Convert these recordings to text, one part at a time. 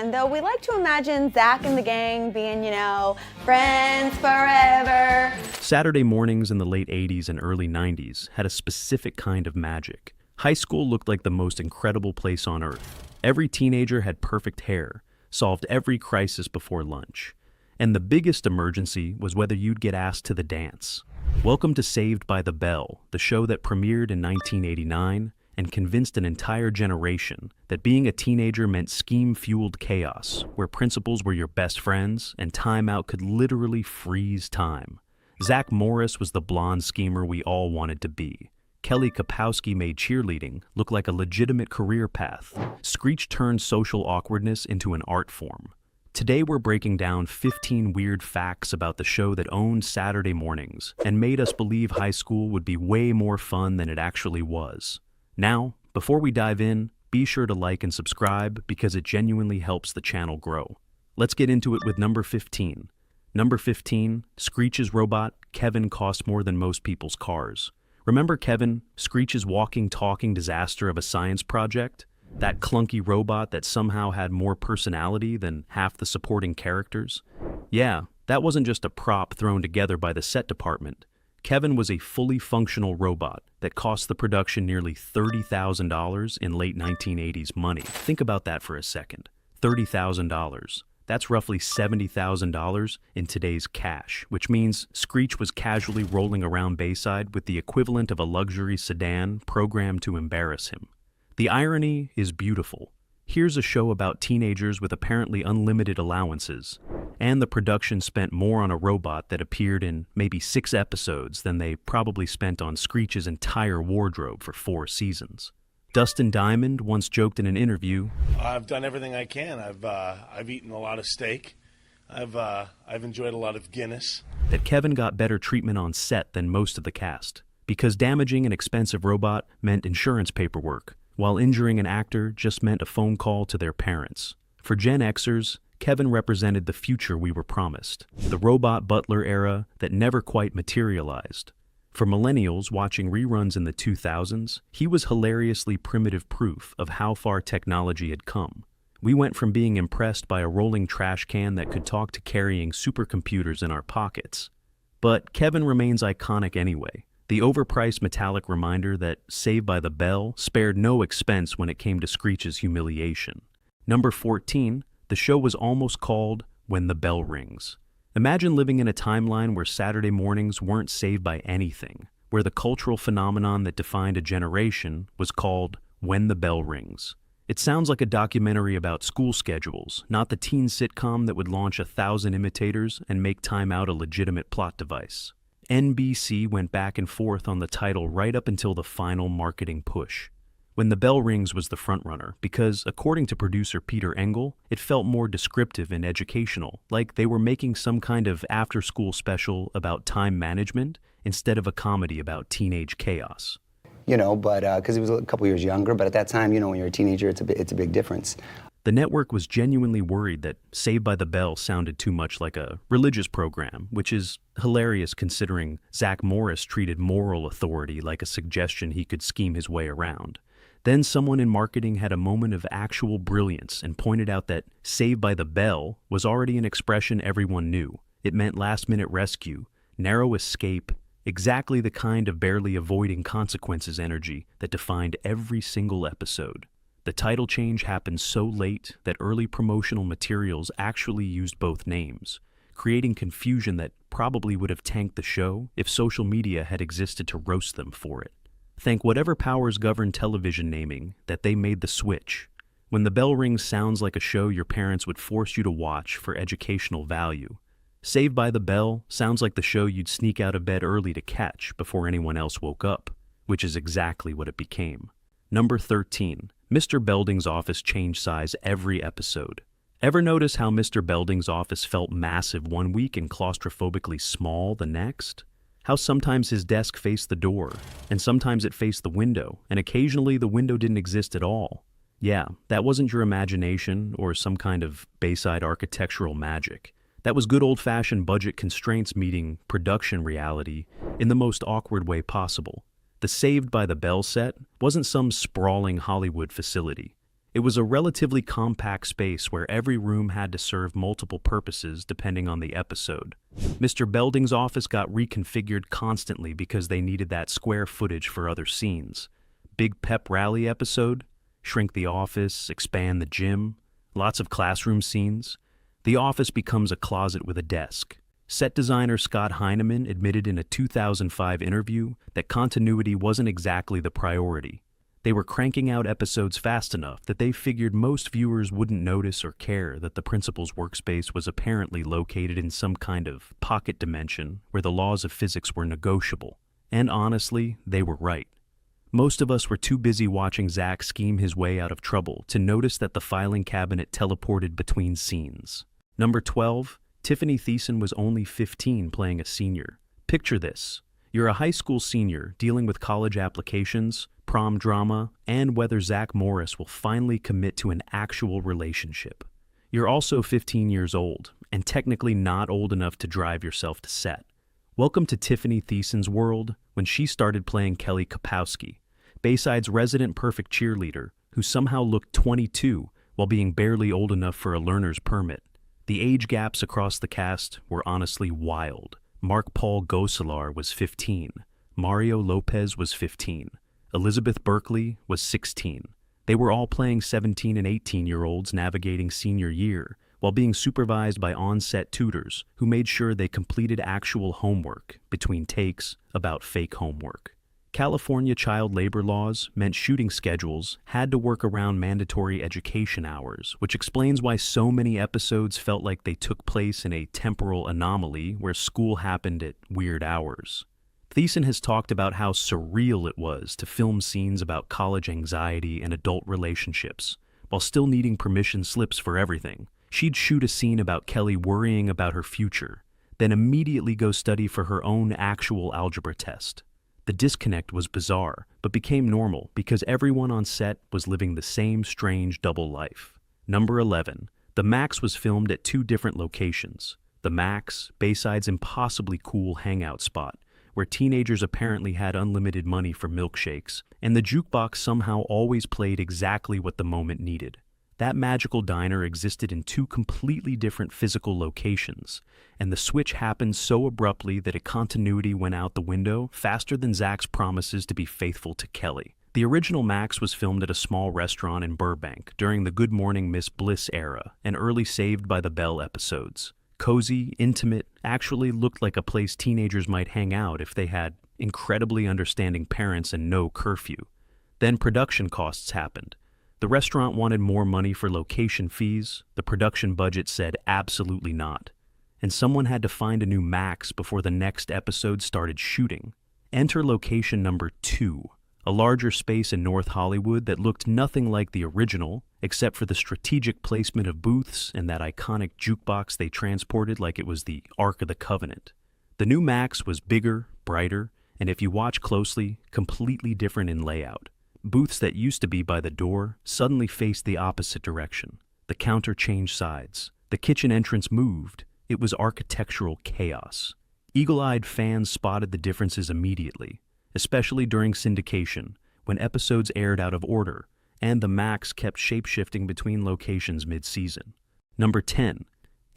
And though we like to imagine Zack and the gang being, friends forever. Saturday mornings in the late 80s and early 90s had a specific kind of magic. High school looked like the most incredible place on earth. Every teenager had perfect hair, solved every crisis before lunch. And the biggest emergency was whether you'd get asked to the dance. Welcome to Saved by the Bell, the show that premiered in 1989 and convinced an entire generation that being a teenager meant scheme-fueled chaos, where principals were your best friends and timeout could literally freeze time. Zach Morris was the blonde schemer we all wanted to be. Kelly Kapowski made cheerleading look like a legitimate career path. Screech turned social awkwardness into an art form. Today we're breaking down 15 weird facts about the show that owned Saturday mornings and made us believe high school would be way more fun than it actually was. Now, before we dive in, be sure to like and subscribe because it genuinely helps the channel grow. Let's get into it with number 15. Number 15, Screech's robot, Kevin, cost more than most people's cars. Remember Kevin, Screech's walking, talking disaster of a science project? That clunky robot that somehow had more personality than half the supporting characters? Yeah, that wasn't just a prop thrown together by the set department. Kevin was a fully functional robot that cost the production nearly $30,000 in late 1980s money. Think about that for a second. $30,000. That's roughly $70,000 in today's cash, which means Screech was casually rolling around Bayside with the equivalent of a luxury sedan programmed to embarrass him. The irony is beautiful. Here's a show about teenagers with apparently unlimited allowances, and the production spent more on a robot that appeared in maybe 6 episodes than they probably spent on Screech's entire wardrobe for 4 seasons. Dustin Diamond once joked in an interview, "I've done everything I can. I've eaten a lot of steak. I've enjoyed a lot of Guinness." That Kevin got better treatment on set than most of the cast, because damaging an expensive robot meant insurance paperwork, while injuring an actor just meant a phone call to their parents. For Gen Xers, Kevin represented the future we were promised, the robot butler era that never quite materialized. For millennials watching reruns in the 2000s, he was hilariously primitive proof of how far technology had come. We went from being impressed by a rolling trash can that could talk to carrying supercomputers in our pockets. But Kevin remains iconic anyway. The overpriced metallic reminder that Saved by the Bell spared no expense when it came to Screech's humiliation. Number 14, the show was almost called When the Bell Rings. Imagine living in a timeline where Saturday mornings weren't saved by anything, where the cultural phenomenon that defined a generation was called When the Bell Rings. It sounds like a documentary about school schedules, not the teen sitcom that would launch 1,000 imitators and make Time Out a legitimate plot device. NBC went back and forth on the title right up until the final marketing push. When the Bell Rings was the frontrunner because, according to producer Peter Engel, it felt more descriptive and educational, like they were making some kind of after-school special about time management instead of a comedy about teenage chaos. But because he was a couple years younger, but at that time, when you're a teenager, it's a big difference. The network was genuinely worried that Saved by the Bell sounded too much like a religious program, which is hilarious considering Zach Morris treated moral authority like a suggestion he could scheme his way around. Then someone in marketing had a moment of actual brilliance and pointed out that Saved by the Bell was already an expression everyone knew. It meant last-minute rescue, narrow escape, exactly the kind of barely avoiding consequences energy that defined every single episode. The title change happened so late that early promotional materials actually used both names, creating confusion that probably would have tanked the show if social media had existed to roast them for it. Thank whatever powers govern television naming that they made the switch. When the Bell Rings sounds like a show your parents would force you to watch for educational value. Saved by the Bell sounds like the show you'd sneak out of bed early to catch before anyone else woke up, which is exactly what it became. Number 13. Mr. Belding's office changed size every episode. Ever notice how Mr. Belding's office felt massive one week and claustrophobically small the next? How sometimes his desk faced the door, and sometimes it faced the window, and occasionally the window didn't exist at all. Yeah, that wasn't your imagination or some kind of Bayside architectural magic. That was good old-fashioned budget constraints meeting production reality in the most awkward way possible. The Saved by the Bell set wasn't some sprawling Hollywood facility. It was a relatively compact space where every room had to serve multiple purposes depending on the episode. Mr. Belding's office got reconfigured constantly because they needed that square footage for other scenes. Big pep rally episode, shrink the office, expand the gym, lots of classroom scenes. The office becomes a closet with a desk. Set designer Scott Heineman admitted in a 2005 interview that continuity wasn't exactly the priority. They were cranking out episodes fast enough that they figured most viewers wouldn't notice or care that the principal's workspace was apparently located in some kind of pocket dimension where the laws of physics were negotiable. And honestly, they were right. Most of us were too busy watching Zack scheme his way out of trouble to notice that the filing cabinet teleported between scenes. Number 12, Tiffany Thiessen was only 15 playing a senior. Picture this. You're a high school senior dealing with college applications, prom drama, and whether Zach Morris will finally commit to an actual relationship. You're also 15 years old, and technically not old enough to drive yourself to set. Welcome to Tiffany Thiessen's world when she started playing Kelly Kapowski, Bayside's resident perfect cheerleader who somehow looked 22 while being barely old enough for a learner's permit. The age gaps across the cast were honestly wild. Mark-Paul Gosselaar was 15. Mario Lopez was 15. Elizabeth Berkley was 16. They were all playing 17 and 18-year-olds navigating senior year while being supervised by on-set tutors who made sure they completed actual homework between takes about fake homework. California child labor laws meant shooting schedules had to work around mandatory education hours, which explains why so many episodes felt like they took place in a temporal anomaly where school happened at weird hours. Thiessen has talked about how surreal it was to film scenes about college anxiety and adult relationships, while still needing permission slips for everything. She'd shoot a scene about Kelly worrying about her future, then immediately go study for her own actual algebra test. The disconnect was bizarre, but became normal because everyone on set was living the same strange double life. Number 11. The Max was filmed at two different locations. The Max, Bayside's impossibly cool hangout spot, where teenagers apparently had unlimited money for milkshakes, and the jukebox somehow always played exactly what the moment needed. That magical diner existed in two completely different physical locations, and the switch happened so abruptly that a continuity went out the window faster than Zach's promises to be faithful to Kelly. The original Max was filmed at a small restaurant in Burbank during the Good Morning Miss Bliss era and early Saved by the Bell episodes. Cozy, intimate, actually looked like a place teenagers might hang out if they had incredibly understanding parents and no curfew. Then production costs happened. The restaurant wanted more money for location fees. The production budget said absolutely not. And someone had to find a new Max before the next episode started shooting. Enter location number 2, a larger space in North Hollywood that looked nothing like the original, except for the strategic placement of booths and that iconic jukebox they transported like it was the Ark of the Covenant. The new Max was bigger, brighter, and if you watch closely, completely different in layout. Booths that used to be by the door suddenly faced the opposite direction. The counter changed sides. The kitchen entrance moved. It was architectural chaos. Eagle-eyed fans spotted the differences immediately, especially during syndication, when episodes aired out of order, and the Max kept shape-shifting between locations mid-season. Number 10.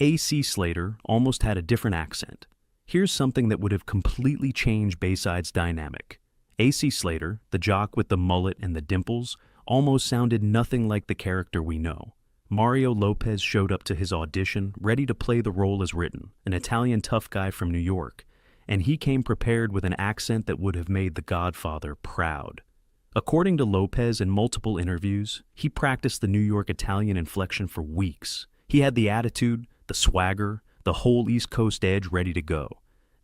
A.C. Slater almost had a different accent. Here's something that would have completely changed Bayside's dynamic. A.C. Slater, the jock with the mullet and the dimples, almost sounded nothing like the character we know. Mario Lopez showed up to his audition ready to play the role as written, an Italian tough guy from New York, and he came prepared with an accent that would have made The Godfather proud. According to Lopez in multiple interviews, he practiced the New York Italian inflection for weeks. He had the attitude, the swagger, the whole East Coast edge ready to go.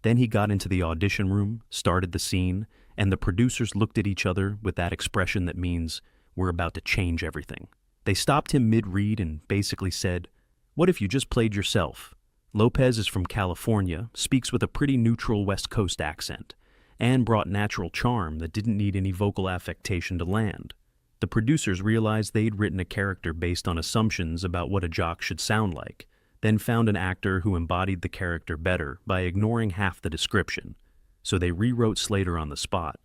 Then he got into the audition room, started the scene, and the producers looked at each other with that expression that means, we're about to change everything. They stopped him mid-read and basically said, what if you just played yourself? Lopez is from California, speaks with a pretty neutral West Coast accent, and brought natural charm that didn't need any vocal affectation to land. The producers realized they'd written a character based on assumptions about what a jock should sound like, then found an actor who embodied the character better by ignoring half the description. So they rewrote Slater on the spot,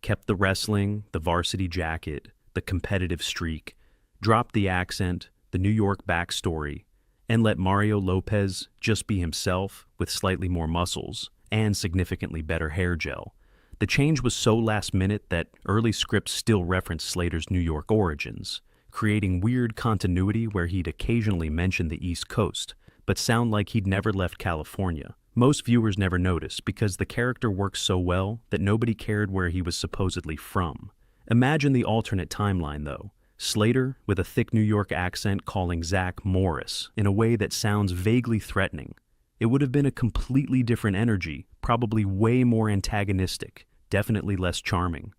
kept the wrestling, the varsity jacket, the competitive streak, Drop the accent, the New York backstory, and let Mario Lopez just be himself with slightly more muscles and significantly better hair gel. The change was so last minute that early scripts still referenced Slater's New York origins, creating weird continuity where he'd occasionally mention the East Coast, but sound like he'd never left California. Most viewers never noticed because the character works so well that nobody cared where he was supposedly from. Imagine the alternate timeline, though. Slater, with a thick New York accent, calling Zack Morris in a way that sounds vaguely threatening. It would have been a completely different energy, probably way more antagonistic, definitely less charming.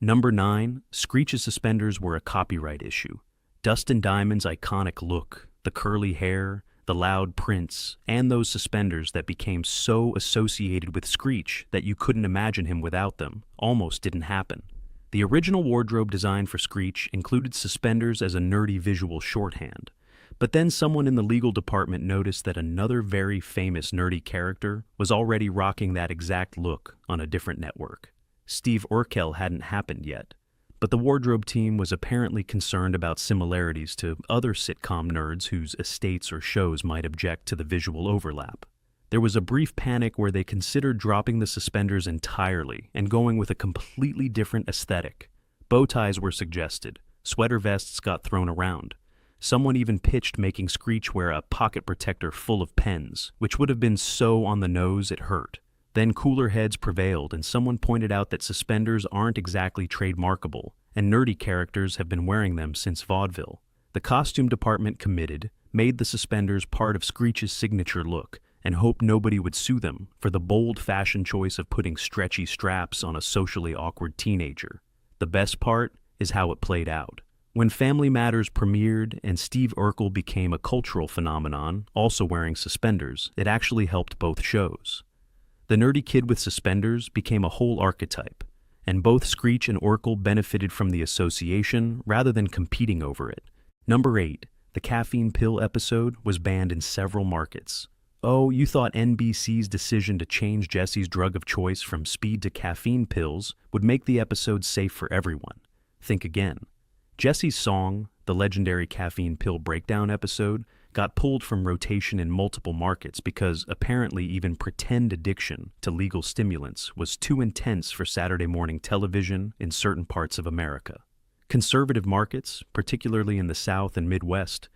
Number 9, Screech's suspenders were a copyright issue. Dustin Diamond's iconic look, the curly hair, the loud prints, and those suspenders that became so associated with Screech that you couldn't imagine him without them, almost didn't happen. The original wardrobe design for Screech included suspenders as a nerdy visual shorthand, but then someone in the legal department noticed that another very famous nerdy character was already rocking that exact look on a different network. Steve Urkel hadn't happened yet, but the wardrobe team was apparently concerned about similarities to other sitcom nerds whose estates or shows might object to the visual overlap. There was a brief panic where they considered dropping the suspenders entirely and going with a completely different aesthetic. Bow ties were suggested, sweater vests got thrown around. Someone even pitched making Screech wear a pocket protector full of pens, which would have been so on the nose it hurt. Then cooler heads prevailed and someone pointed out that suspenders aren't exactly trademarkable, and nerdy characters have been wearing them since vaudeville. The costume department committed, made the suspenders part of Screech's signature look, and hoped nobody would sue them for the bold fashion choice of putting stretchy straps on a socially awkward teenager. The best part is how it played out. When Family Matters premiered and Steve Urkel became a cultural phenomenon, also wearing suspenders, it actually helped both shows. The nerdy kid with suspenders became a whole archetype, and both Screech and Urkel benefited from the association rather than competing over it. Number 8, the caffeine pill episode was banned in several markets. Oh, you thought NBC's decision to change Jesse's drug of choice from speed to caffeine pills would make the episode safe for everyone. Think again. Jesse's song, the legendary caffeine pill breakdown episode, got pulled from rotation in multiple markets because apparently even pretend addiction to legal stimulants was too intense for Saturday morning television in certain parts of America. Conservative markets, particularly in the South and Midwest,